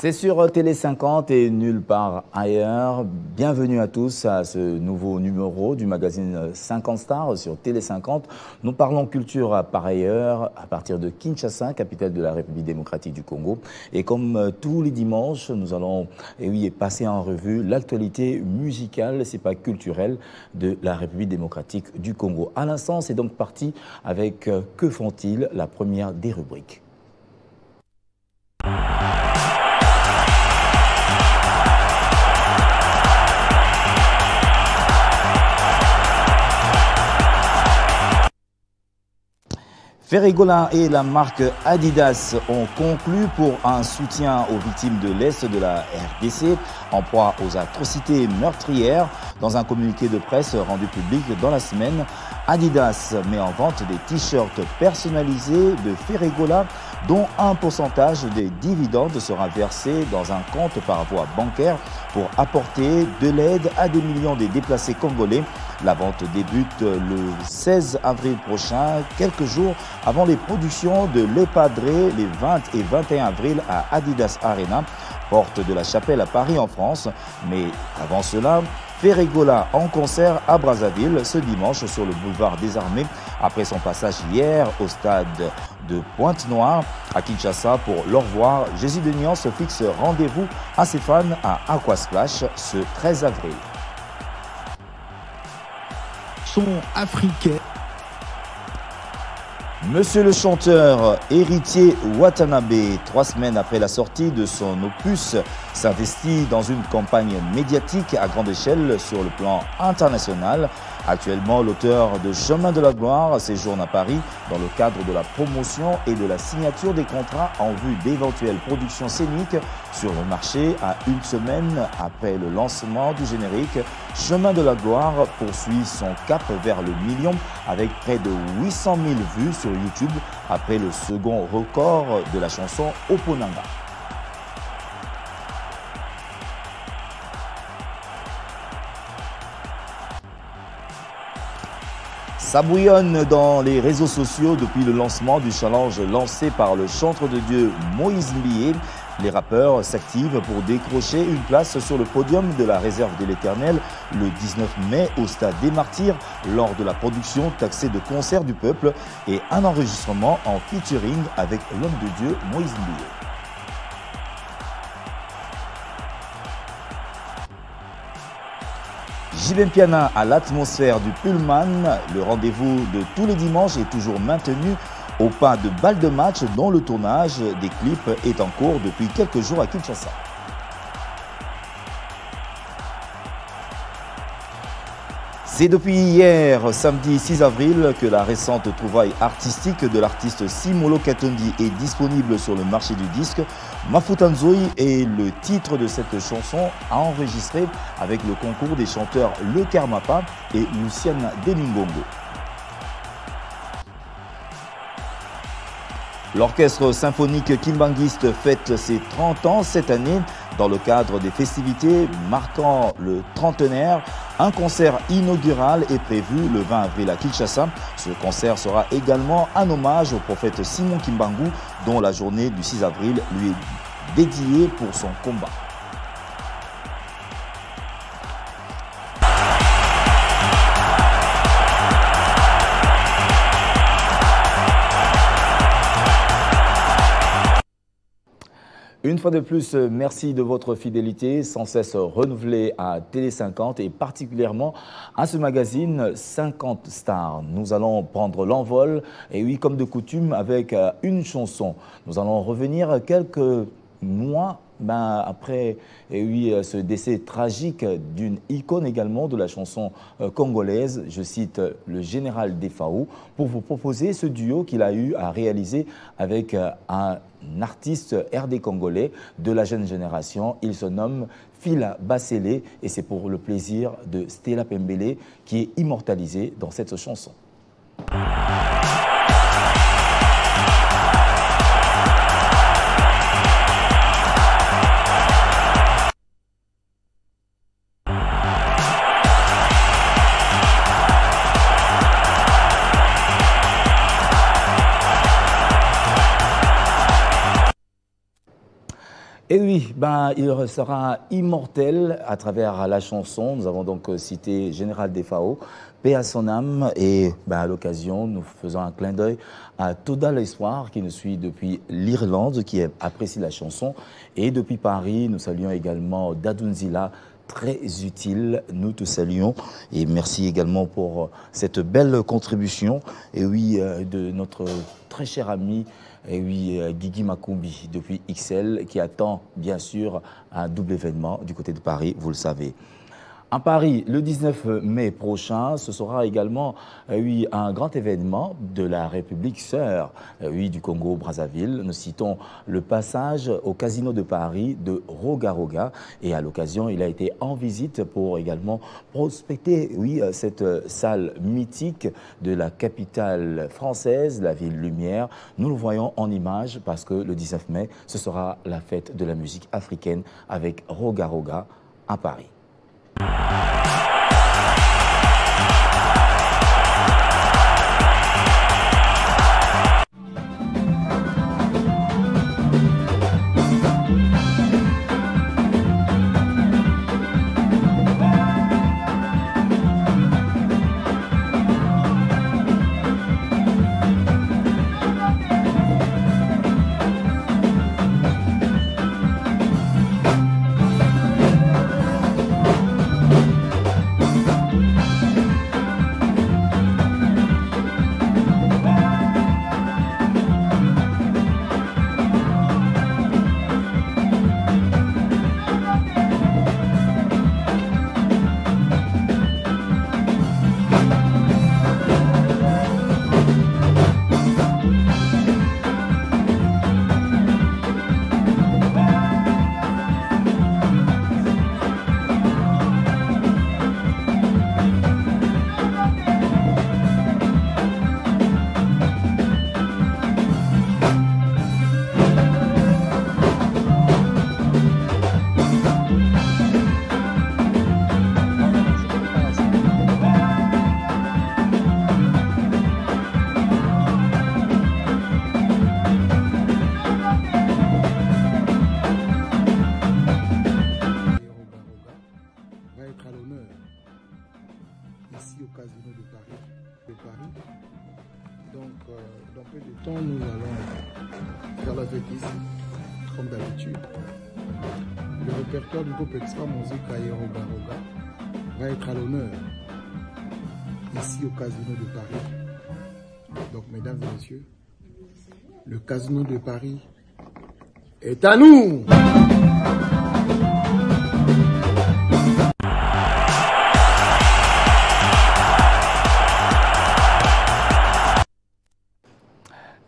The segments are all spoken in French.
C'est sur Télé 50 et nulle part ailleurs. Bienvenue à tous à ce nouveau numéro du magazine 50 Stars sur Télé 50. Nous parlons culture par ailleurs à partir de Kinshasa, capitale de la République démocratique du Congo. Et comme tous les dimanches, nous allons passer en revue l'actualité musicale, c'est pas culturelle, de la République démocratique du Congo. À l'instant, c'est donc parti avec Que font-ils, la première des rubriques. Ferregola et la marque Adidas ont conclu pour un soutien aux victimes de l'Est de la RDC en proie aux atrocités meurtrières. Dans un communiqué de presse rendu public dans la semaine, Adidas met en vente des t-shirts personnalisés de Ferregola dont un pourcentage des dividendes sera versé dans un compte par voie bancaire pour apporter de l'aide à des millions de déplacés congolais. La vente débute le 16 avril prochain, quelques jours avant les productions de l'Epadré les 20 et 21 avril à Adidas Arena, porte de la Chapelle à Paris en France. Mais avant cela, Ferregola en concert à Brazzaville ce dimanche sur le boulevard des Armées après son passage hier au stade de Pointe-Noire à Kinshasa pour l'au revoir. Jésus de Nuance fixe rendez-vous à ses fans à Aquasplash ce 13 avril. Son africain. Monsieur le chanteur héritier Watanabe, 3 semaines après la sortie de son opus, s'investit dans une campagne médiatique à grande échelle sur le plan international. Actuellement, l'auteur de Chemin de la Gloire séjourne à Paris dans le cadre de la promotion et de la signature des contrats en vue d'éventuelles productions scéniques sur le marché. À une semaine après le lancement du générique, Chemin de la Gloire poursuit son cap vers le million avec près de 800 000 vues sur YouTube après le second record de la chanson Oponanga. Ça bouillonne dans les réseaux sociaux depuis le lancement du challenge lancé par le chantre de Dieu Moïse Mbié. Les rappeurs s'activent pour décrocher une place sur le podium de la réserve de l'Éternel le 19 mai au Stade des Martyrs lors de la production taxée de concert du peuple et un enregistrement en featuring avec l'homme de Dieu Moïse Mbié. JB Mpiana à l'atmosphère du Pullman. Le rendez-vous de tous les dimanches est toujours maintenu au pas de balles de match dont le tournage des clips est en cours depuis quelques jours à Kinshasa. C'est depuis hier, samedi 6 avril, que la récente trouvaille artistique de l'artiste Simolo Katondi est disponible sur le marché du disque. Mafutanzoi est le titre de cette chanson à enregistrer avec le concours des chanteurs Le Karmapa et Luciane Demingongo. L'orchestre symphonique kimbanguiste fête ses 30 ans cette année. Dans le cadre des festivités marquant le trentenaire, un concert inaugural est prévu le 20 avril à Kinshasa. Ce concert sera également un hommage au prophète Simon Kimbangu, dont la journée du 6 avril lui est dédiée pour son combat. Une fois de plus, merci de votre fidélité, sans cesse renouvelée à Télé 50 et particulièrement à ce magazine 50 Stars. Nous allons prendre l'envol, et oui, comme de coutume, avec une chanson. Nous allons revenir quelques mois après ce décès tragique d'une icône également de la chanson congolaise, je cite le général Defaou, pour vous proposer ce duo qu'il a eu à réaliser avec un artiste RD congolais de la jeune génération. Il se nomme Fila Basselé et c'est pour le plaisir de Stella Pembele qui est immortalisé dans cette chanson. Et oui, il sera immortel à travers la chanson. Nous avons donc cité Général Defao, paix à son âme. Et à l'occasion, nous faisons un clin d'œil à Toda l'Espoir qui nous suit depuis l'Irlande, qui apprécie la chanson. Et depuis Paris, nous saluons également Dadunzila, très utile. Nous te saluons et merci également pour cette belle contribution. Et oui, de notre très cher ami, et oui, Guigui Makumbi depuis XL qui attend bien sûr un double événement du côté de Paris, vous le savez. À Paris, le 19 mai prochain, ce sera également un grand événement de la République sœur du Congo-Brazzaville. Nous citons le passage au Casino de Paris de Roga-Roga. Et à l'occasion, il a été en visite pour également prospecter cette salle mythique de la capitale française, la ville lumière. Nous le voyons en image parce que le 19 mai, ce sera la fête de la musique africaine avec Roga-Roga à Paris. Ici au Casino de Paris. Donc, dans peu de temps, nous allons faire la fête ici, comme d'habitude. Le répertoire du groupe Extra Musique Roga Roga va être à l'honneur ici au Casino de Paris. Donc, mesdames et messieurs, le Casino de Paris est à nous!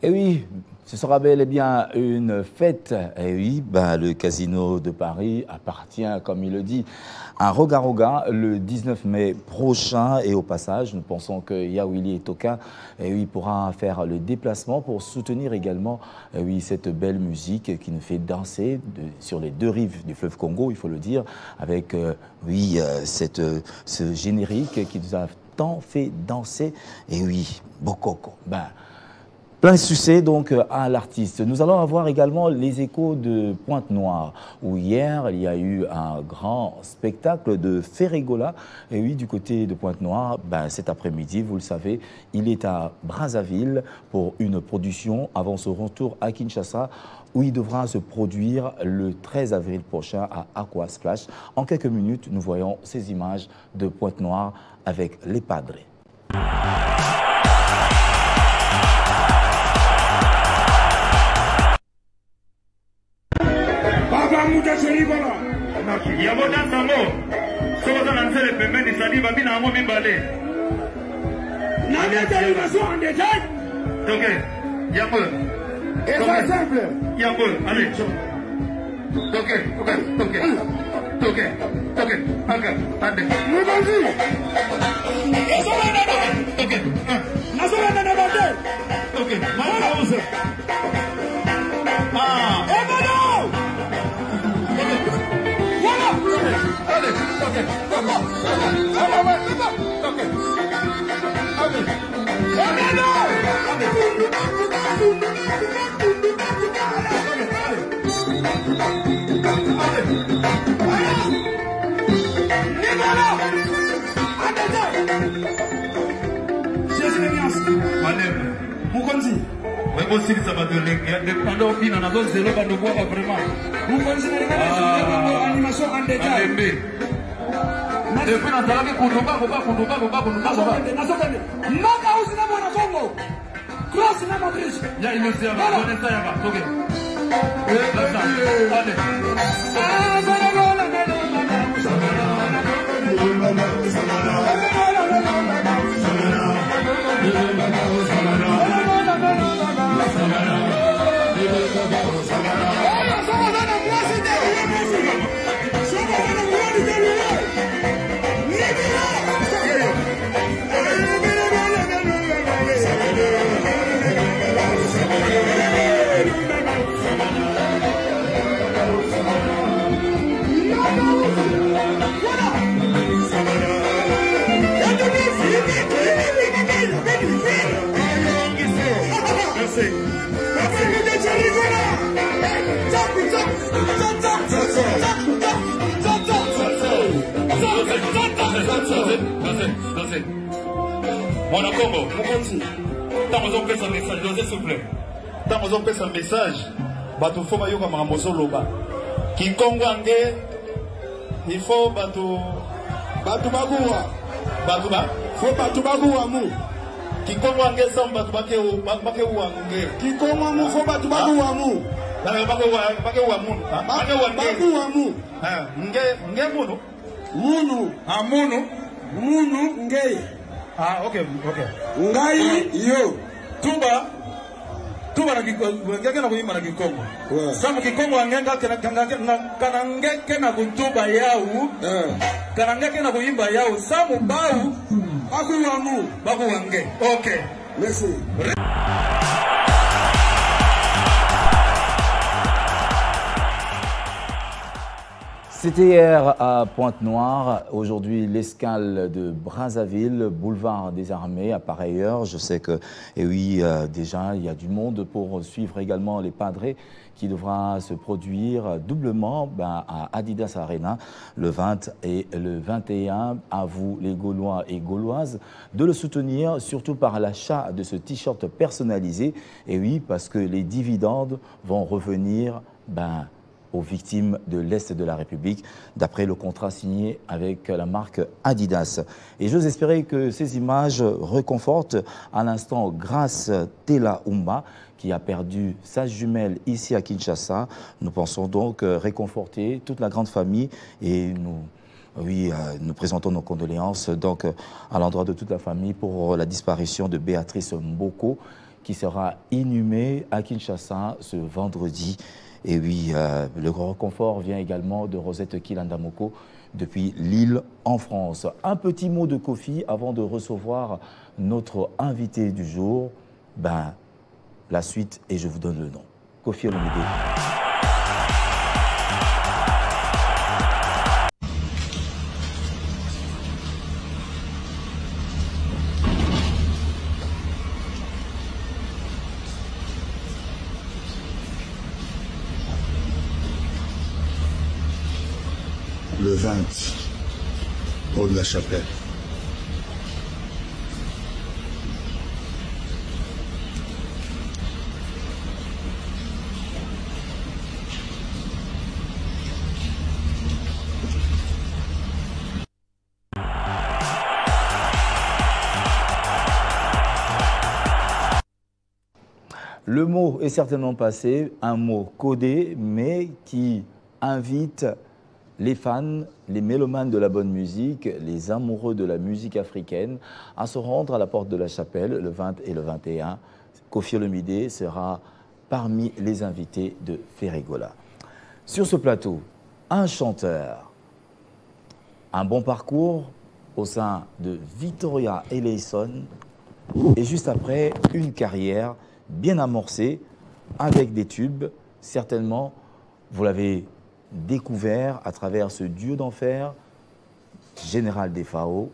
Et oui, ce sera bel et bien une fête. Et oui, le Casino de Paris appartient, comme il le dit, à Roga Roga le 19 mai prochain. Et au passage, nous pensons que Yawili Toka pourra faire le déplacement pour soutenir également cette belle musique qui nous fait danser sur les deux rives du fleuve Congo, il faut le dire, avec ce générique qui nous a tant fait danser. Et oui, Bokoko. Plein succès donc à l'artiste. Nous allons avoir également les échos de Pointe-Noire, où hier il y a eu un grand spectacle de Ferregola. Et oui, du côté de Pointe-Noire, cet après-midi, vous le savez, il est à Brazzaville pour une production avant son retour à Kinshasa, où il devra se produire le 13 avril prochain à Aqua Splash. En quelques minutes, nous voyons ces images de Pointe-Noire avec les Padres. Yaboda Samo, Sosa lancé le paiement de Saliba, Bina Momi Balé. N'a pas en détail. Ok, Yabo. Et c'est simple. Yabo, allez. Ok, attendez. Nous vas-y. Ok, ma pause. Allez. aussi ça va donner. Pendant qu'il en a d'autres zéro, va nous voir vraiment. Vous considérez que l'animation en détail. Depuis dans la vie, Koulouba. Il y a une autre ok. Mon Congo, tant qu'on fait un message, s'il vous plaît. Tant qu'on fait un message, bateau faut maillot comme un morceau loba. Qui Congo angé, il faut bateau bagoua. Bateau ba? Faut bateau bagoua mou. Qui Congo angé sans bateau bakeou angé. Qui Congo mou faut bateau bagoua mou. Bagoua mou. Bagoua mou. Ngé mounou. Mounou. Ah mounou. Mounou ngé. Ah, ok. Ngai yo. Tuba na Kikongo. Ngeke na kuimba na Kikongo. Samu Kikongo angenga kana ngeke na kutuba yau. Kana ngeke na kuimba yau. Samu bau. Baku wange. Ok. Merci. C'était hier à Pointe-Noire, aujourd'hui l'escale de Brazzaville, boulevard des Armées à pareille heure. Je sais que, et oui, déjà il y a du monde pour suivre également les padrés qui devra se produire doublement à Adidas Arena le 20 et le 21. À vous les Gaulois et Gauloises de le soutenir, surtout par l'achat de ce t-shirt personnalisé. Et oui, parce que les dividendes vont revenir aux victimes de l'Est de la République, d'après le contrat signé avec la marque Adidas. Et j'ose espérer que ces images réconfortent à l'instant grâce Tela Umba, qui a perdu sa jumelle ici à Kinshasa. Nous pensons donc réconforter toute la grande famille et nous présentons nos condoléances donc à l'endroit de toute la famille pour la disparition de Béatrice Mboko, qui sera inhumée à Kinshasa ce vendredi. Et oui, le grand réconfort vient également de Rosette Kilandamoko depuis Lille en France. Un petit mot de Kofi avant de recevoir notre invité du jour. La suite, et je vous donne le nom. Kofi Olomide. Le 20, haut de la chapelle. Le mot est certainement passé, un mot codé, mais qui invite les fans, les mélomanes de la bonne musique, les amoureux de la musique africaine à se rendre à la porte de la chapelle le 20 et le 21. Kofi Olomide sera parmi les invités de Ferregola. Sur ce plateau, un chanteur, un bon parcours au sein de Victoria Eleison et juste après, une carrière bien amorcée avec des tubes. Certainement, vous l'avez découvert à travers ce duo d'enfer, Général Defao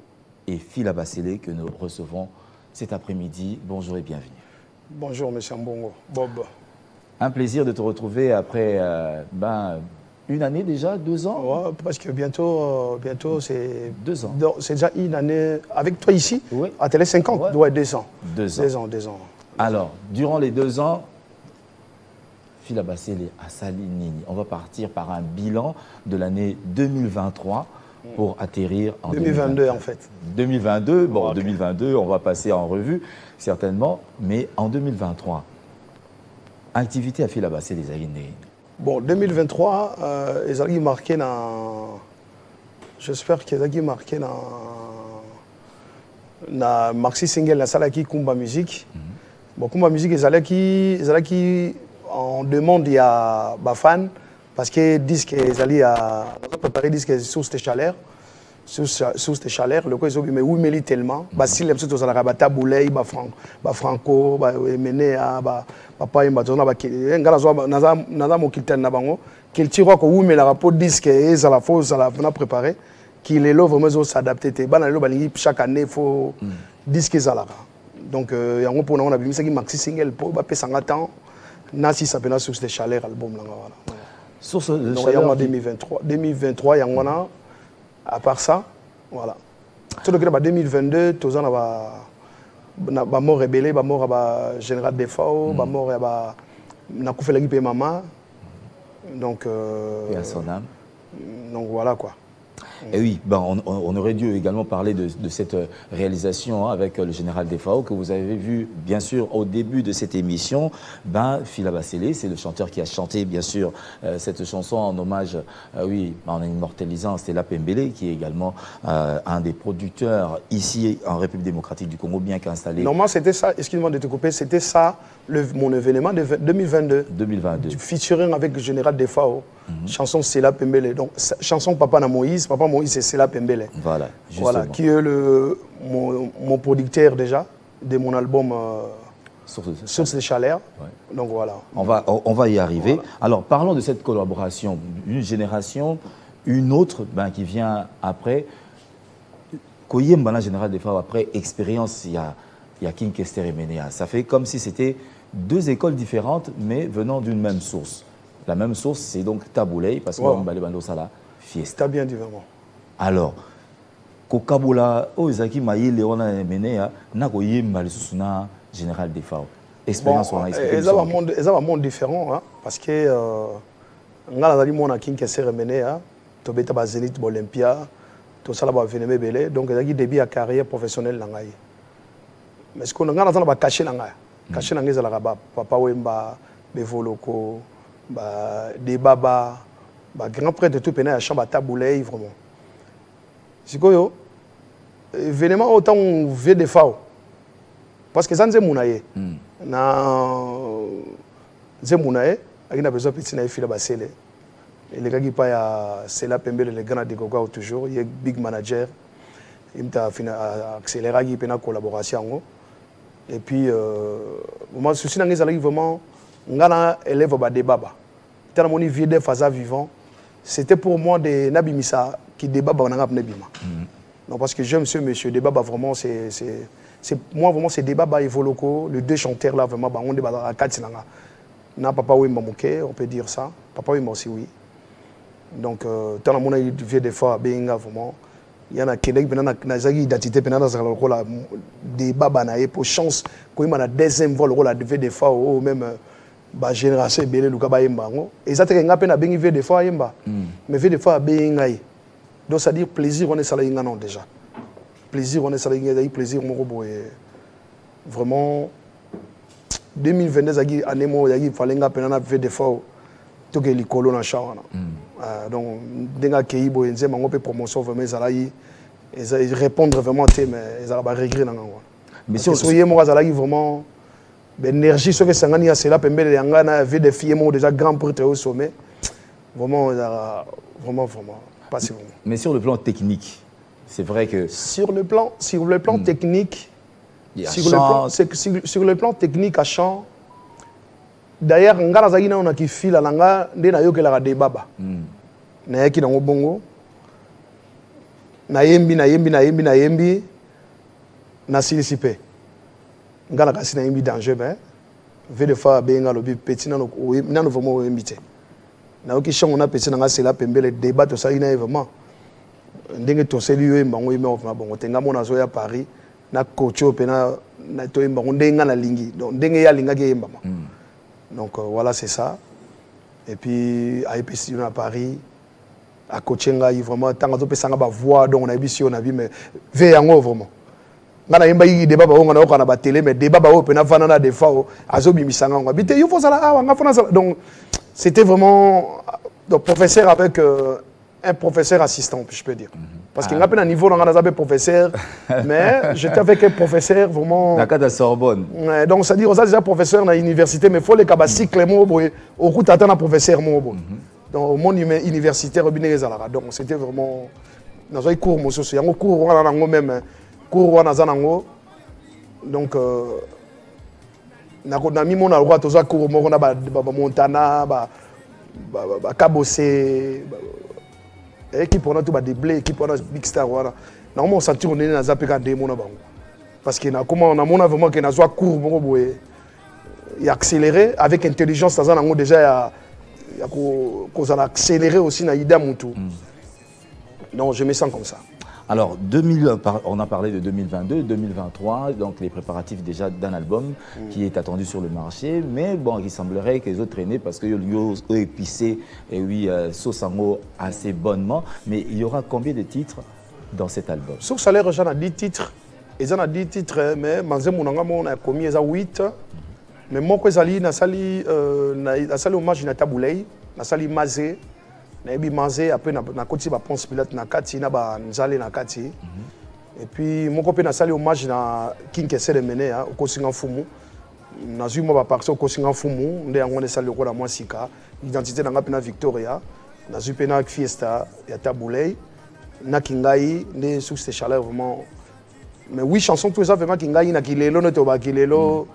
et Fila Basile, que nous recevons cet après-midi. Bonjour et bienvenue. Bonjour, M. Mbongo. Bob. Un plaisir de te retrouver après une année déjà, 2 ans. Ouais, parce que bientôt c'est 2 ans. C'est déjà une année avec toi ici, oui. à Télé 50. Ouais, 2 ans. 2 ans. 2 ans. Alors, durant les 2 ans, Fila Basele à Salinini. On va partir par un bilan de l'année 2023 pour atterrir en 2022 en fait. 2022, bon, okay. 2022, on va passer en revue certainement, mais en 2023, activité à Fila Basele les Aguiné. Bon, 2023, ils ont marqué dans. J'espère qu'ils ont marqué dans Maxi Single, la salle qui Kumba Musique. Bon, Kumba Musique, ils allaient qui en demande il y a des fans parce que disque ils allaient à préparer disque source de chaleur. Source de chaleur, le coup ils ont dit mais oui mais tellement. Bah si les petits aux alara bata boulay, bah franco, bah mené à bah papa et matona bah ngala zo naza mokilta na bango. Qu'il tire ko oui mais la rapport disque et à la fausse à la vena préparer. Qu'il est là vraiment s'adapter. Bah na lo balingi chaque année faut disque zalara. Donc yango pour on a vu ça qui maxi single pour bah pesanga temps. Nasi ça pena source de chaleur album là voilà. Source de chaleur en 2023 yango na. À part ça, voilà. Tout le monde en 2022, tous on a mort rebelle, mort à général défaut, mort à na koufé l'équipe maman. Donc et à son âme. Donc voilà quoi. Et oui, ben on aurait dû également parler de cette réalisation avec le général Defao que vous avez vu bien sûr au début de cette émission. Ben Fila Basele, c'est le chanteur qui a chanté bien sûr cette chanson en hommage, oui, en immortalisant Stella Pembele qui est également un des producteurs ici en République démocratique du Congo bien qu'installé. Normalement c'était ça, excuse-moi de te couper, c'était ça mon événement de 2022. 2022. Featuring avec le général Defao. Chanson Stella Pembele. Donc chanson Papa na Moïse, Papa Moïse c'est Stella Pembele. Voilà, justement. Voilà, qui est mon producteur déjà de mon album Source de chaleur. Ouais. Donc voilà. On va y arriver. Voilà. Alors parlons de cette collaboration. Une génération, une autre ben, qui vient après. Koyembana général Defao après expérience, il y a King Kester et Ménéa. Ça fait comme si c'était deux écoles différentes mais venant d'une même source. La même source, c'est donc Taboulay, parce que on va aller ça là, fiesta. T'as bien dit vraiment. Alors, Kokabula, Ozaki Maï, Léona Ménéa, Nakoye Malisusuna, général Defao. Expérience, on a expliqué. Ils ont un monde différent, hein, parce que on a mon King Kester et Ménéa, Tobeta Bazenit, Olympia, tout ça là va venir me donc ils ont début à carrière professionnelle langaï. Mais ce qu'on a dans la caché langaï, caché langaï ça là Papa Wemba, Bevoloko. Des babas, grand prêtre de tout pénal à chambre à Taboulay, vraiment. C'est quoi, événement autant on veut des FAO. Parce que ça n'est pas mounaye. C'est mounaye, il a besoin de petit naïf, il a bassé. Et les gars qui paient c'est la Pembele, les grands dégoga toujours, il y a big manager, il a accéléré, il y a une collaboration. Et puis, moi, ceci n'a pas vraiment. Ngana élève ba débat ba tellement ni vie des phases vivant c'était pour moi des nabimisa qui débat ba nanga nebima non parce que j'aime ce monsieur débat ba vraiment c'est moi vraiment c'est débat ba Evoloko les deux chanteurs là vraiment ba on débat à quatre nanga na papa Wemba Moké on peut dire ça papa Wemba aussi oui donc tellement mon vie des fois benga vraiment il y en a qui na zagi identité penana za la débat ba na pour chance ko ima na deuxième vol la des fois ou même ba génération belé luka ba yemba ngo et ça te nga pena bengi vie des fois yemba mais vie des fois bengai donc ça dire plaisir on est salé nga non déjà plaisir on est salé nga plaisir mon robot vraiment 2022 agi année mo yagi fallait nga pena na vie des fois to ke likolo na chawana donc denga keibo nzema ngo pe promotion vraiment zalayi et répondre vraiment té mais ça va regret na ngo mais si on yemo zalayi vraiment l'énergie ce que Sangani a c'est là Pembele Yangana avait des filles déjà grand prêtre au sommet vraiment pas si vraiment. Mais sur le plan technique c'est vrai que sur le plan technique sur le plan technique à chant d'ailleurs ngana zagina on a qui file à langa ndena yo ke la de baba na yaki na ngobongo na yembi na silisipe ngala kasi na yembi danger mais ve de fois benga lobi petit na no vraiment invité na oki chant on a petit na c'est là Pembele débat to ça ina vraiment ndenge to seli yo mbango yeme ofma bongo tenga mona zo ya Paris na coach pena na to mbango ndenga na lingi donc ndenge ya linga ke yemba donc voilà c'est ça Et puis, à EPC à Paris, à Kochenga, vraiment, tant que ça va voix, donc on a vu si on a vu, mais veillant vraiment. On a eu des débats, on a eu télé, mais débat, on a des fois, donc, c'était vraiment le professeur avec un professeur assistant, je peux dire. Parce qu'il y a un niveau dans un professeur, mais j'étais avec un professeur vraiment. Dans la Sorbonne. Donc, c'est-à-dire, on a déjà professeur dans l'université, mais il faut les cycle, au route d'attendre un professeur. Donc, au monde universitaire, donc c'était vraiment. Dans un cours, moi, il y a un cours, on a même. Cours, on a donc, on a mis mon droit, on a cours, on a Montana, Cabossé. Équipe on a tout des blés, équipe on a Big Star voilà. Normalement on s'attire on est dans zapeka démo na bango. Parce que na comment on a mon vraiment que na soit court bon boye. Il accéléré avec intelligence ça nango déjà il y a qu'on a accéléré aussi na idée mon tout. Non, je me sens comme ça. Alors, on a parlé de 2022, 2023, donc les préparatifs déjà d'un album qui est attendu sur le marché, mais bon, il semblerait que les autres traînaient parce que yo épicé et oui, Sosango assez bonnement, mais il y aura combien de titres dans cet album? Sur salaire, j'en ai 10 titres, ils en ont 10 titres, mais Manzé Mounanga, on a commis 8, mais moi, je suis allé hommage à Taboulay, je suis Mazé. Nabi Mazé après na koti ba Ponce Pilate na kati na ba nzale na kati et puis mon copain na sali hommage na King Kessere Mene au Kosinga Fumu na zui mo ba parti au Kosinga Fumu nde yango ne sali ko na mwasika identité na ngapena Victoria na zui pena fiesta ya Taboulay na Kingai ne sous cette chaleur vraiment mais oui chanson tout ça vraiment Kingai na kilelo no to ba kilelo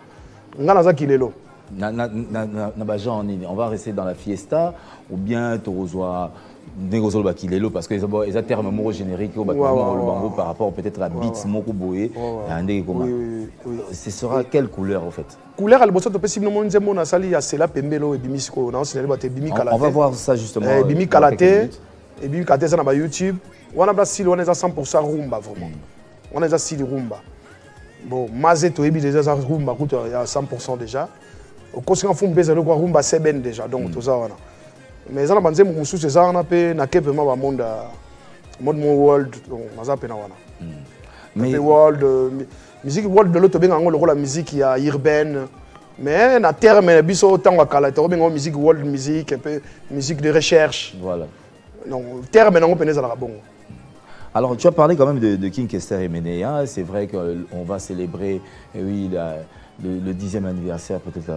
ngana za kilelo on va rester dans la fiesta ou bien Torozwa négocier le bakilelo parce que les termes mots génériques au bango par rapport peut-être à beats moko boye ce sera quelle couleur en fait? Couleur à l'ebosso to possible mon nzembo na sali ya sela pembelo et bimisiko na osina ba te bimi kalate. On va voir ça justement. Bimi kalate et bimi kalate ça na ba YouTube. On a pas style on est à 100% rumba vraiment. On est à style rumba. Bon, Mazé to ebi déjà rumba coûte à 100% déjà. Au Kosinga Fumu bezalo kwa rumba seben déjà donc tout ça voilà. Mais ça na banze mu sous ça na pe na kepe ma ba monde world donc maza pe na wana. Mais world musique world de l'autre benga ngolo la musique ya urbaine mais na terme biso autant wa kala to benga musique world musique un peu musique de recherche. Voilà. Donc terme na ngopene za la bongo. Alors tu as parlé quand même de King Kessere Mene, c'est vrai qu'on va célébrer oui le 10e anniversaire peut-être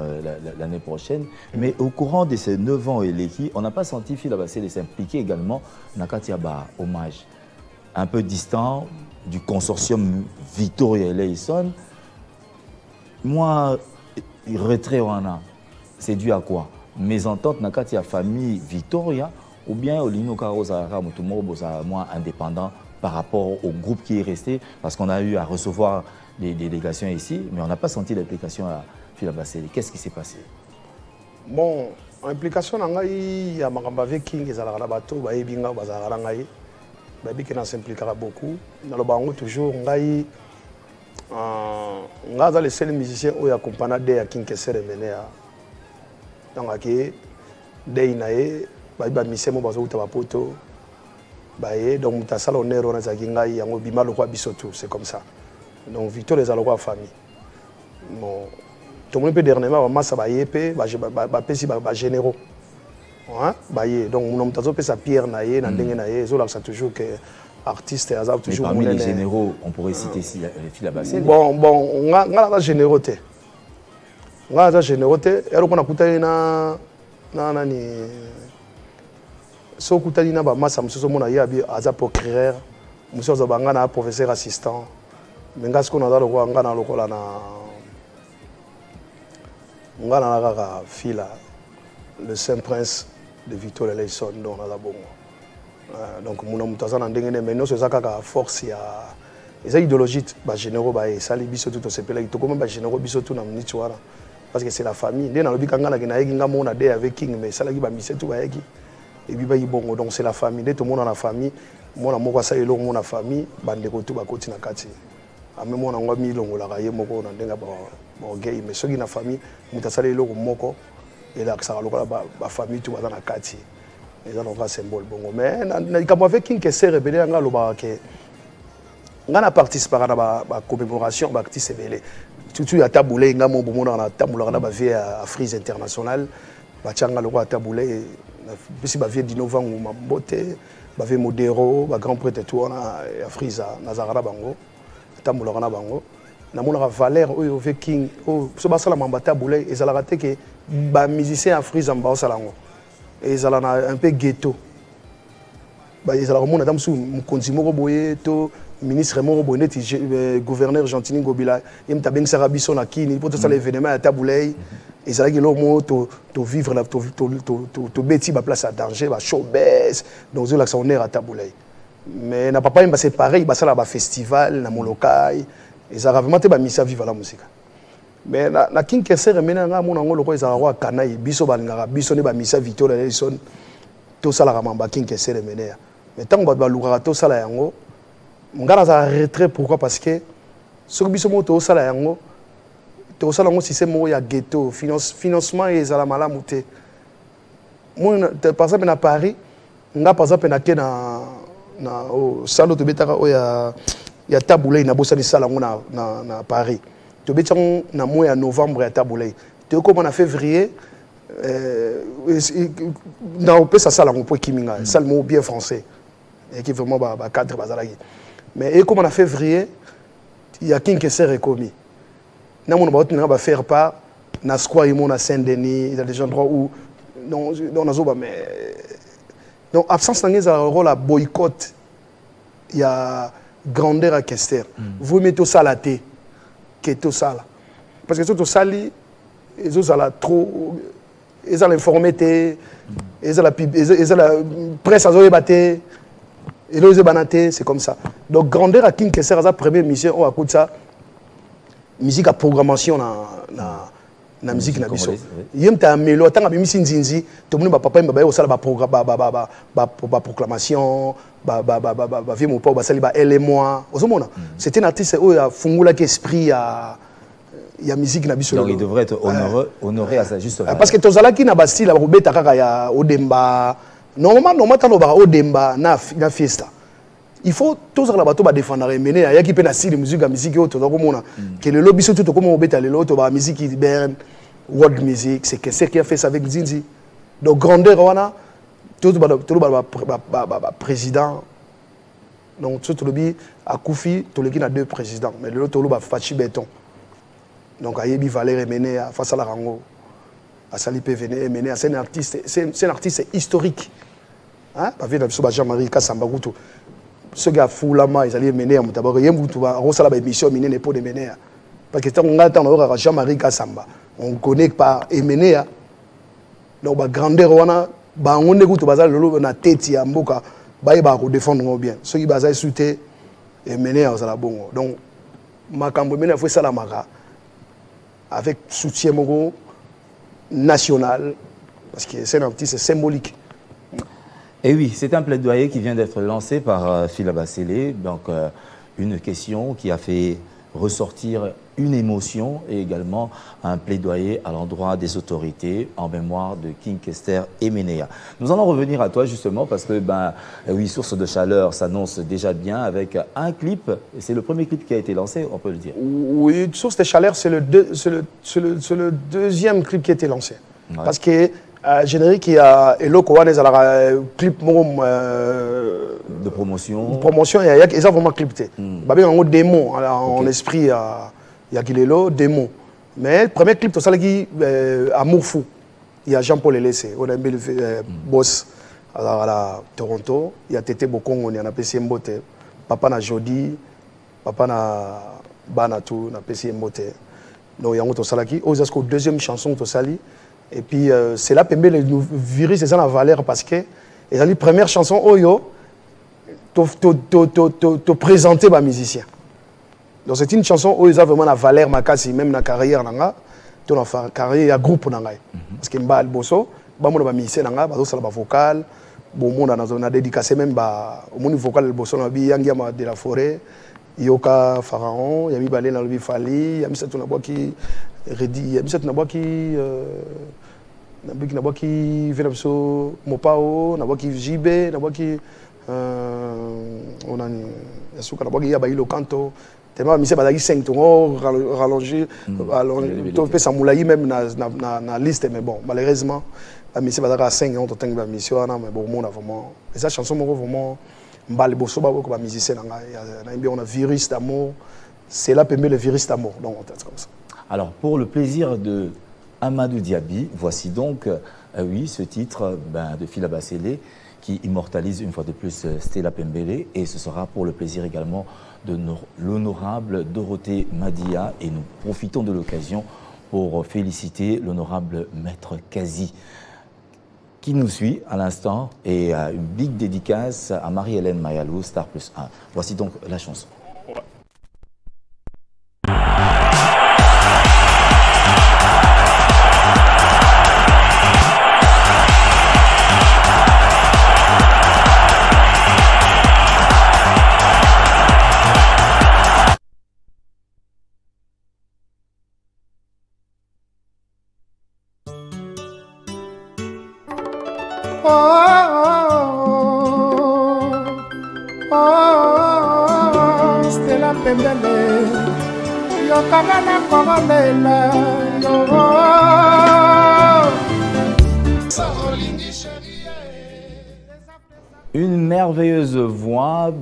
l'année prochaine. Mais au courant de ces 9 ans, on n'a pas senti Fila Basele s'impliquer également dans Katiaba hommage. Un peu distant du consortium Victoria Eleison. Moi, retrait c'est dû à quoi? Mésentente dans Katia famille Victoria ou bien au Lino Karozara Mutumo moins indépendant par rapport au groupe qui est resté parce qu'on a eu à recevoir des délégations ici, mais on n'a pas senti l'implication à Fila Basele. Qu'est-ce qui s'est passé? Bon, l'implication, il y a Marambave King, il y a Bato, il y a Bazarangaï, il s'impliquera beaucoup. Dans le bango, toujours, il y a les seuls musiciens qui accompagnent de King Kessere Mene. Donc, il y a des musiciens qui ont donc, tu as ça l'honneur, on a c'est comme ça. Donc, Victor les a la famille. Bon, tout le monde peut dernièrement, ça va y être, généraux. Donc, mon homme a sa pierre, c'est toujours que artiste toujours. Mais parmi les généraux, on pourrait citer ici Fila Basele. Bon, on a la générosité. On a la générosité. Et on a écouté so kutali na ba massa musoso mona yabi aza procureur musoso banga na professeur assistant menga siko na dalo kwa ngana lokola na ngana na kaka fila le Saint Prince de Victor Eleison donc na la bongo donc mona mutaza na ndenge ne mais non c'est ça kaka force ya eza idéologie ba généraux ba et sali biso tout se pela to comme ba généraux biso tout na minute wala parce que c'est la famille ndena lobi kanga na kina yeki ngamo na de avec King mais sala ki ba mise tout ba yeki. Et puis, donc c'est la famille. Tout le monde dans la famille. Moi, je suis dans la famille. Je suis dans la famille. Même moi, je suis dans la famille. Mais ceux qui sont dans la famille, je suis dans la et là ça la famille tout dans la quartier et ça donc un symbole bon mais quand avec King Kessere rebelle nga loba ke nga na participer na ba commémoration ba artiste rebelle tout ya taboulé nga mo bomo na taboula na ba vie à Frise international ba tchanga lo taboulé bisi ba vie di novembre mambote ba vie modero ba grand prêtre tout na Frise na Zagara bango taboula na bango na mona valeur oyo ve King o so ba sala mamba taboulé et ça la raté que ba musicien à Frise en ba salango et ça la un peu ghetto ba ils la mona dam sou mukonzi moko boye to ministre moko boye neti gouverneur Gentini Ngobila yem tabeng sarabiso na kini pour tout ça l'événement à taboulé et ça que l'homme to vivre là to beti ba place à danger ba showbiz donc là ça on est à taboulé mais na papa c'est pareil ba ça là ba festival na molokai et ça vraiment te ba misa vivre la musique mais na King Kessere mena nga mona ngolo ko ezala kwa kanai biso balingaka biso ne ba misa Victor Nelson to sala ka mamba King Kessere mena mais tant ba lukaka to sala yango ngana za retrait pourquoi parce que ce que biso mo to sala yango to sala ngo système mo ya ghetto financement ezala malamu te moi par exemple na Paris nga par exemple na ke na au salon to betaka o ya taboulé na bosani sala ngo na Paris to betang na mois de novembre à taboulé to comme en février na opé ça sala ngo po kiminga sala mo bien français et qui vraiment ba cadre bazalaki mais et comme en février il y a King Kessere commis na mon ba faire part na square mon à Saint-Denis dans des endroits où non na zoba mais donc absence dans un rôle à boycott il y a grandeur à Kessere vous mettez ça la thé que tout ça là parce que tout ça li ils ont la trop ils ont l'informité ils ont la presse à zoé batté et là ils banaté c'est comme ça donc grandeur à King Kessere sa première mission on écoute ça musique à programmation na musique na biso yem ta melo tanga bimisi nzinzi to muni ba papa mba ba sala ba programme ba proclamation ba vie mon papa ba sali ba elle et moi ozomona c'était un artiste où a fungula ki esprit ya musique na biso donc il devrait être honoré à sa juste valeur parce que tozala ki na ba style ba robeta kaka ya odemba normalement tano ba odemba na fiesta il faut tous la bateau ba défendre mener ya ki pe na style musique à musique auto donc mona que le lobby surtout comme obeta le auto ba musique iberne world music c'est que c'est qui a fait ça avec Zinzi donc grandeur wana tout ba président donc tout lobby à Koufi tout le qui na deux présidents mais le auto ba Fachi Béton donc ayebi Valère mener face à la rango à Sali PVN mener c'est un artiste historique hein ba vie de Jean-Marie Kassamba Gutu ce gars foulama ils allaient mener à Mutabaro yembutu ba rosala ba émission mine ne pour de mener parce que tant on attend on Jean-Marie Kassamba on connaît pas mener donc ba grandeur wana ba on écoute bazal lolo na tête ya mboka ba ba ko défendre bien ceux qui bazal souté et mener à la bongo donc makambo mena faut ça la maka avec soutien moko national parce que c'est un artiste symbolique. Et oui, c'est un plaidoyer qui vient d'être lancé par Phila Basselé, donc une question qui a fait ressortir une émotion et également un plaidoyer à l'endroit des autorités en mémoire de King Kessere Emenea. Nous allons revenir à toi justement parce que oui, Source de Chaleur s'annonce déjà bien avec un clip, c'est le premier clip qui a été lancé, on peut le dire. Oui, Source de Chaleur c'est le deuxième clip qui a été lancé. Ouais. Parce que générique il y a Eloko Wane clip de promotion il y a ça vraiment clipté babé en démo en esprit il y a Kilelo démo mais le premier clip tout ça qui Amour fou il y a Jean-Paul Elessé on a un boss à Toronto il y a Tété Bokongo il y a PC Mbote papa na Jody papa na Banatu na PC Mbote donc il y a tout ça qui aux deuxième chanson tout ça. Et puis c'est là que nous virons c'est ça la valeur parce que la première chanson Oyo te présenter ma musicien. Donc c'est une chanson où ils ont vraiment la valeur makasi même dans la carrière nanga, dans la carrière à groupe nanga. Parce que mba bosso, ba mon ba musicien nanga, ba ça la vocal, bon monde dans a dédicacé même ba au monde vocal le bosso na bi yangiama de la forêt, Yoka Pharaon, yami balé dans le Fali, yami ça tout na bois qui Reddy, il y a qui Nabiki nabaki Venabiso Mopao, nabaki JB, nabaki on a Yasuka nabaki Yabailo Kanto. Tellement Michel Badagi 5 tours rallongé, tu peux s'amoulailler même dans la liste, mais bon, malheureusement, Michel Badagi a 5 ans, tu as une mission, mais bon, on a vraiment. Et cette chanson, vraiment, on a musicien, on a virus d'amour, c'est là le virus d'amour, donc on comme ça. Alors, pour le plaisir de Amadou Diaby, voici donc, oui, ce titre de Fila Basselé qui immortalise une fois de plus Stella Pembele, et ce sera pour le plaisir également de l'honorable Dorothée Madia, et nous profitons de l'occasion pour féliciter l'honorable Maître Kazi qui nous suit à l'instant, et une big dédicace à Marie-Hélène Mayalou, Star Plus 1. Voici donc la chanson. Stella Pembele, yokanga na komelela yo. Une merveilleuse voix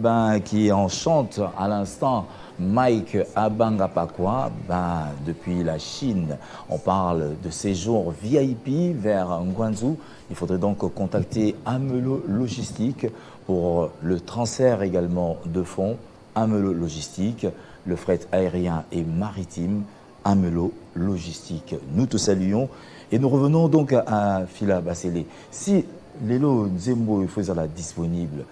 qui enchante à l'instant Mike Abangapakwa depuis la Chine. On parle de séjour VIP vers Ngwanzhou. Il faudrait donc contacter Amelo Logistique pour le transfert également de fonds. Amelo Logistique, le fret aérien et maritime, Amelo Logistique. Nous te saluons et nous revenons donc à Fila Basselé. Si Lelo Nzembo faisait la disponible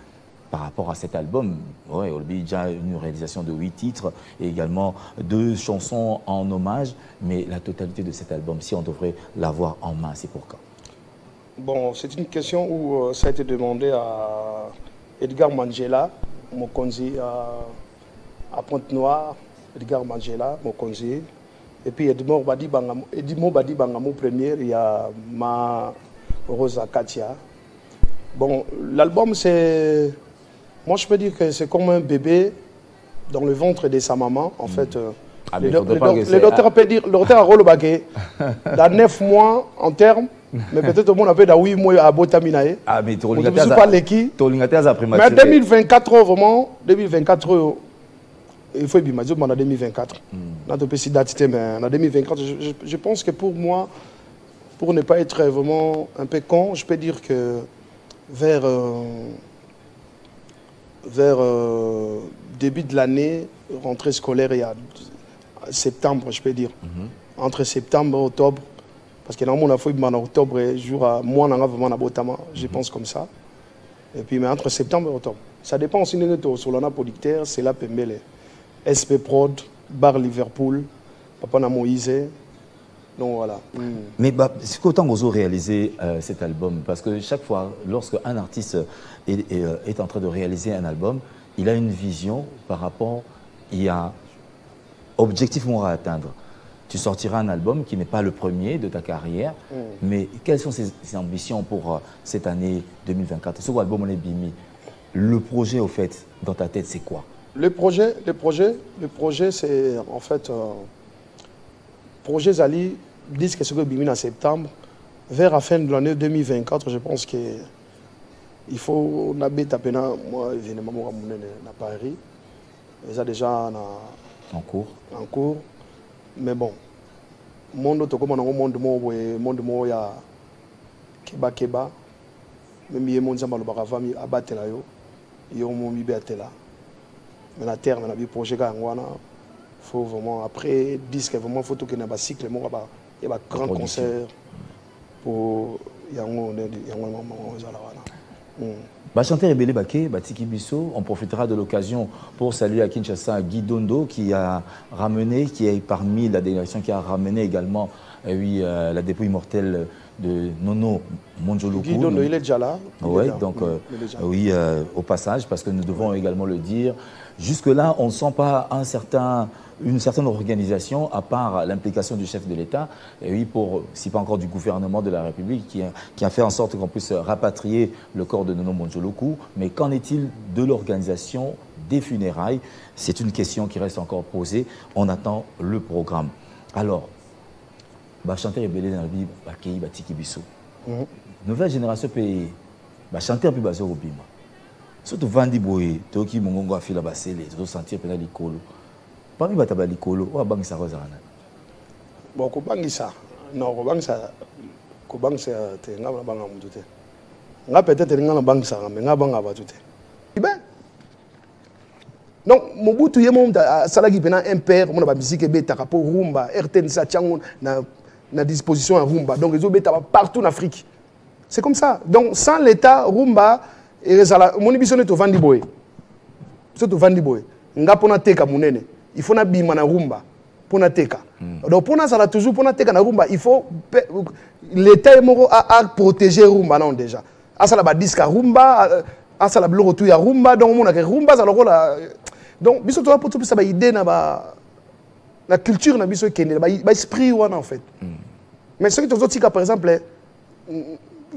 par rapport à cet album, ouais, on a déjà une réalisation de 8 titres et également 2 chansons en hommage, mais la totalité de cet album, si on devrait l'avoir en main, c'est pour quand? Bon, c'est une question où ça a été demandé à Edgar Mangela, mon conseiller à Pointe-Noire, Edgar Mangela, mon conseiller. Et puis Edmond Badi Bangamo premier, il y a ma Rosa Katia. Bon, l'album c'est... Moi je peux dire que c'est comme un bébé dans le ventre de sa maman, en fait. Le docteur peut dire, le docteur a rôle bagué, dans 9 mois en termes, mais peut-être au monde a fait dans 8 mois à Botaminae. Ah, mais tu ne sais pas l'équipe. Mais 2024, vraiment, 2024, il faut bien dire, en 2024. En 2024, je pense que pour moi, pour ne pas être vraiment un peu con, je peux dire que vers début de l'année, rentrée scolaire, il y a septembre, je peux dire. Entre septembre et octobre, parce que normalement, on a fait en octobre, jour à moi, on a vraiment un botama, je pense comme ça. Et puis, mais entre septembre et octobre. Ça dépend aussi de notre Solana producteur, c'est la Pembele. SP Prod, Bar Liverpool, Papa Moïse. Donc voilà. Mais c'est qu'autant vous avez réalisé cet album, parce que chaque fois, lorsque un artiste est en train de réaliser un album, il a une vision par rapport, il y a objectif à atteindre. Tu sortiras un album qui n'est pas le premier de ta carrière, mais quelles sont ses ambitions pour cette année 2024? Ce album, on est bimi. Le projet, au fait, dans ta tête, c'est quoi? Le projet c'est en fait... projet Zali, disque que ce que bimi en septembre, vers la fin de l'année 2024, je pense qu'il faut taper moi évidemment à Paris. Ils déjà en cours. En cours. Mais bon, monde comme on a monde ya keba même y monde zamba le baravami abatela yo mon mi betela. Mais la terre na bi projet ga ngwana. Faut vraiment après disque vraiment faut tout que na ba cycle mo ba y a grand concert pour yango zala wana. Chanter Rebelle Baké, Batiki Bisso, on profitera de l'occasion pour saluer à Kinshasa Guy Dondo qui a ramené, qui est parmi la délégation qui a ramené également la dépouille mortelle de Nono Monjoloku. Guy Dondo, il est déjà là. Oui, donc oui, au passage, parce que nous devons également le dire. Jusque-là, on ne sent pas une certaine organisation, à part l'implication du chef de l'État, et oui, si pas encore du gouvernement de la République, qui a fait en sorte qu'on puisse rapatrier le corps de Nono Monjoloku. Mais qu'en est-il de l'organisation des funérailles? C'est une question qui reste encore posée. On attend le programme. Alors, chanter et belé dans la vie, Kei Batiki Bisso. Nouvelle génération pays, chanter un peu bazo au bima. Surtout Vandi Boye, Toki Mongongo a fait la bassele, tu dois sentir pendant l'icolo. Parmi bataba l'icolo, ou à bangi sa rosana. Bon, ko bangi ça. Non, ko bangi ça te ngaba banga mutute. Nga peut-être ngaba bangi ça, mais ngaba banga batute. Ben. Donc, Mobutu yemo salagi pena impère, mon ba musique beta pour rumba, RTN sa tiango na disposition à rumba. Donc les beta partout en Afrique. C'est comme ça. Donc sans l'État rumba et mon émission est au Vandi Boy. C'est au Vandi Boy. Nga pona teka munene. Il faut na bima na rumba pona teka. Donc pona ça toujours pona teka na rumba, il faut l'État a protéger rumba non déjà. A ça la ba disque rumba, a ça la bleu retour ya rumba donc mon rumba ça le la. Donc biso to pour tout ça ba idée na ba la culture na biso kende ba esprit wana en fait. Mais ce que tu as par exemple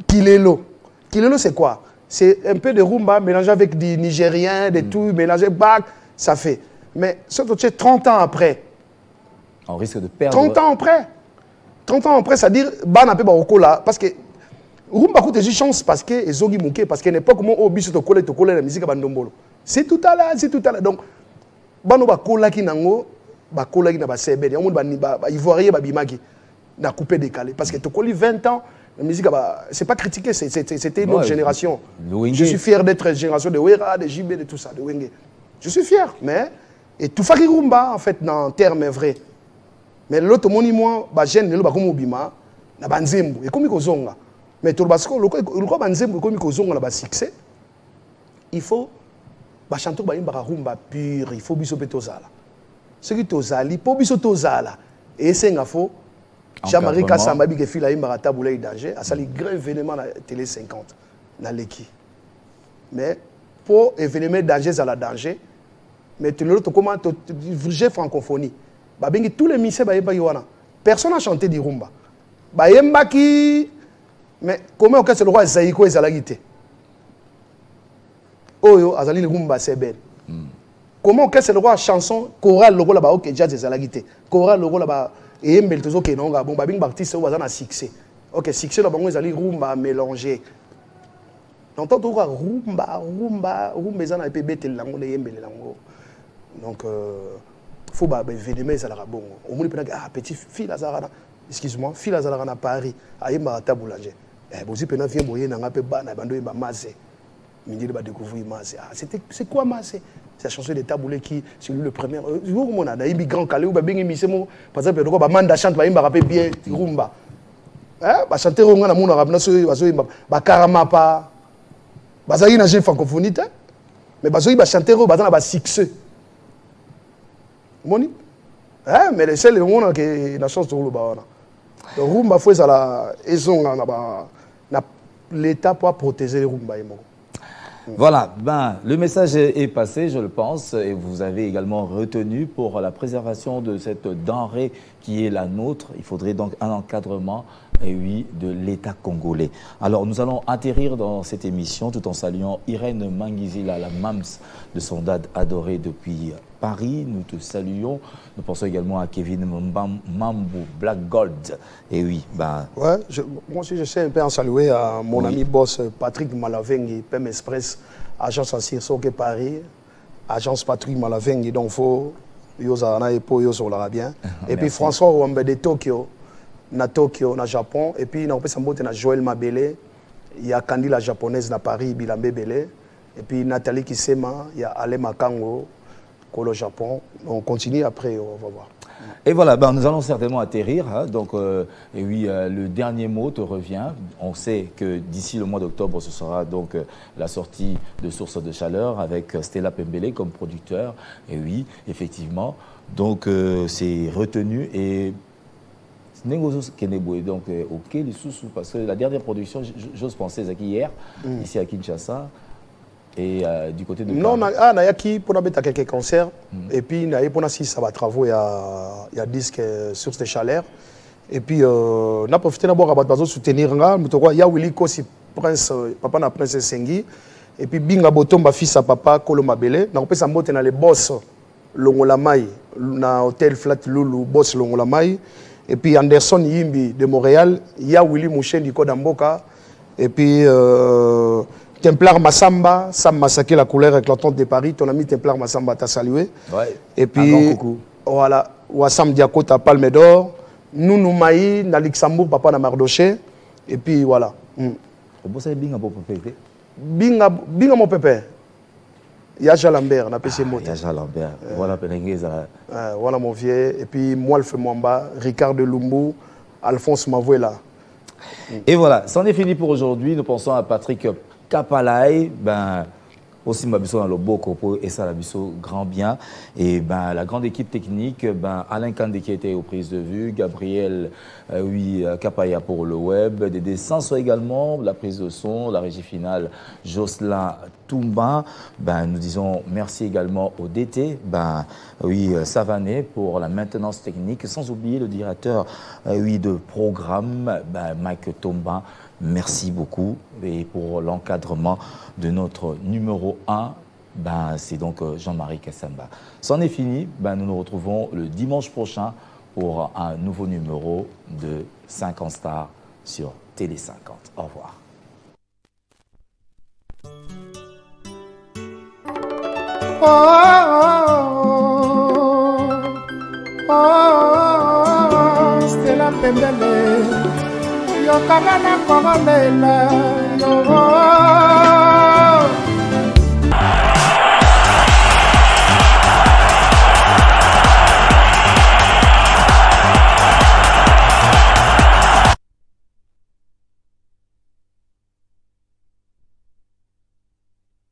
Kilelo. Kilelo c'est quoi? C'est un peu de rumba mélangé avec du nigérien, des tout mélangé bac, ça fait. Mais ce que tu as 30 ans après. On risque de perdre 30 ans après. 30 ans après, c'est-à-dire ban un peu barokola parce que rumba coûte des chances parce que ezogi mouké parce qu'à l'époque où on biso to coller la musique bandombolo. C'est tout à l'heure, donc bano ba kola ki nango ba kola ki na ba sebede on ba ivoirien ba bimaki na coupé décalé parce que to koli 20 ans la musique c'est pas critiqué, c'était une autre génération. Je suis fier d'être génération de Wera, de JB, de tout ça, de Wenge. Je suis fier, mais et tout faki rumba en fait dans terme vrai. Mais l'autre moni moi ba jeune le ba comme obima na banzembo et comme kozonga. Mais tout parce que le banzembo comme kozonga na ba succès. Il faut ba chanter ba imba rumba pur, il faut biso petozala. Ce qui tozali, po biso tozala et c'est ngafo Jean-Marie Kassamba bi ke fila imba tabula danger, a sali grand événement na télé 50 na leki. Mais pour événement danger à la danger, mais tu l'autre comment vrai francophonie. Ba bengi tous les misé ba yeba wana. Personne n'a chanté du rumba. Ba yemba ki mais comment on c'est le roi Zaïko et Zalagité. Oyo azali le rumba c'est belle. Comment c'est le roi chanson chorale logo là-bas OK jazz et Zalagité. Chorale logo là-bas et mbel tozo ke non ga bon ba bing artiste o bazana succès. OK succès là bango ezali rumba mélangé. Donc tant rumba ezana pe betel lango le yembel lango. Donc faut ba événement ça la bon. Au moins petit fille Lazarana. Excuse-moi, fille Lazarana Paris ayemba taboulanger. Bozi pena vient boyer na ngape bana bando yemba mazé. Mindi ba découvrir mazé. C'est quoi mazé? C'est la chanson de Taboulé qui c'est lui le premier. Jour mon a ibi grand calé ou ba bengi misemo par exemple ko ba manda chante ba yemba rapper bien rumba. Ba chanter ronga na mona rapna so yemba ba karamapa. Bazali na jeu francophonie mais bazoyi ba chanter ro bazana ba succès. Moni mais c'est le monde qui la chance de le baona. Donc rumba faut ça la ezonga na l'état pour protéger les rumba yemo. Voilà, le message est passé, je le pense, et vous avez également retenu pour la préservation de cette denrée qui est la nôtre. Il faudrait donc un encadrement, et oui, de l'État congolais. Alors, nous allons atterrir dans cette émission tout en saluant Irène Mangizila, la MAMS de son dad adoré depuis Paris. Nous te saluons. Nous pensons également à Kevin Mambou, Black Gold. Et oui, ouais, moi aussi, je sais un peu en saluer à mon ami boss Patrick Malavengi, PM Express, agence en Sirsoke Paris, agence Patrick Malavengi, donc il faut Yosana et Po Yosolara bien. Et puis François Ouambe de Tokyo, na Japon. Et puis, on peut na Joël Mabele, il y a Candy la japonaise na Paris, Bilambe Bele. Et puis Nathalie Kisema, il y a Ale Makango, au Japon. On continue après, on va voir. Et voilà, nous allons certainement atterrir. Donc, et oui, le dernier mot te revient. On sait que d'ici le mois d'octobre, ce sera donc la sortie de Source de Chaleur avec Stella Pembele comme producteur. Et oui, effectivement. Donc, c'est retenu et Donc, ok, les sous parce que la dernière production, j'ose penser, c'est hier, ici à Kinshasa. Et du côté de... Non, il y a qui pour mettre quelques concerts. Et puis, il y a pour ça va travaux, il y a disque sur ces chaleurs. Et puis, on a profité d'abord à soutenir. Il y a Willy Kossi, Prince, papa na Prince Sengi. Et puis, Binga Botomba, fils à papa, Kolo Mabele. On a fait dans les boss, Longolamai, na Hôtel Flat Loulou, boss Longolamai. Et puis, Anderson Yimbi de Montréal. Il y a Willy Mouchen du Code Mboka. Et puis... Templar Massamba, Sam Massake, la couleur éclatante de Paris. Ton ami Templar Massamba t'a salué. Ouais. Et puis, voilà, Wassam Diakota, Palme d'Or. Nounou Maï, na Luxembourg, papa na Mardoché. Et puis, voilà. Vous savez, Binga mon pépé. Binga mon pépé. Yaja Lambert, na PC Moté. Yaja Lambert. Voilà, Pénégueza. Voilà mon vieux. Et puis, Moalfe Mwamba, Ricard de Lumbu, Alphonse Mavouela. Et voilà, c'en est fini pour aujourd'hui. Nous pensons à Patrick Kapalaï, aussi Mabiso dans le Boko et ça Labiso grand bien. Et la grande équipe technique, Alain Kandé qui était aux prises de vue, Gabriel Kapaya pour le web, Dédé Sanso également, la prise de son, la régie finale, Jocelyn Toumba. Nous disons merci également au DT, Savané pour la maintenance technique, sans oublier le directeur de programme, Mike Tomba. Merci beaucoup et pour l'encadrement de notre numéro 1, c'est donc Jean-Marie Kassamba. C'en est fini, nous nous retrouvons le dimanche prochain pour un nouveau numéro de 50 stars sur Télé 50. Au revoir. Stella Pembele, yo kanana komelela, yo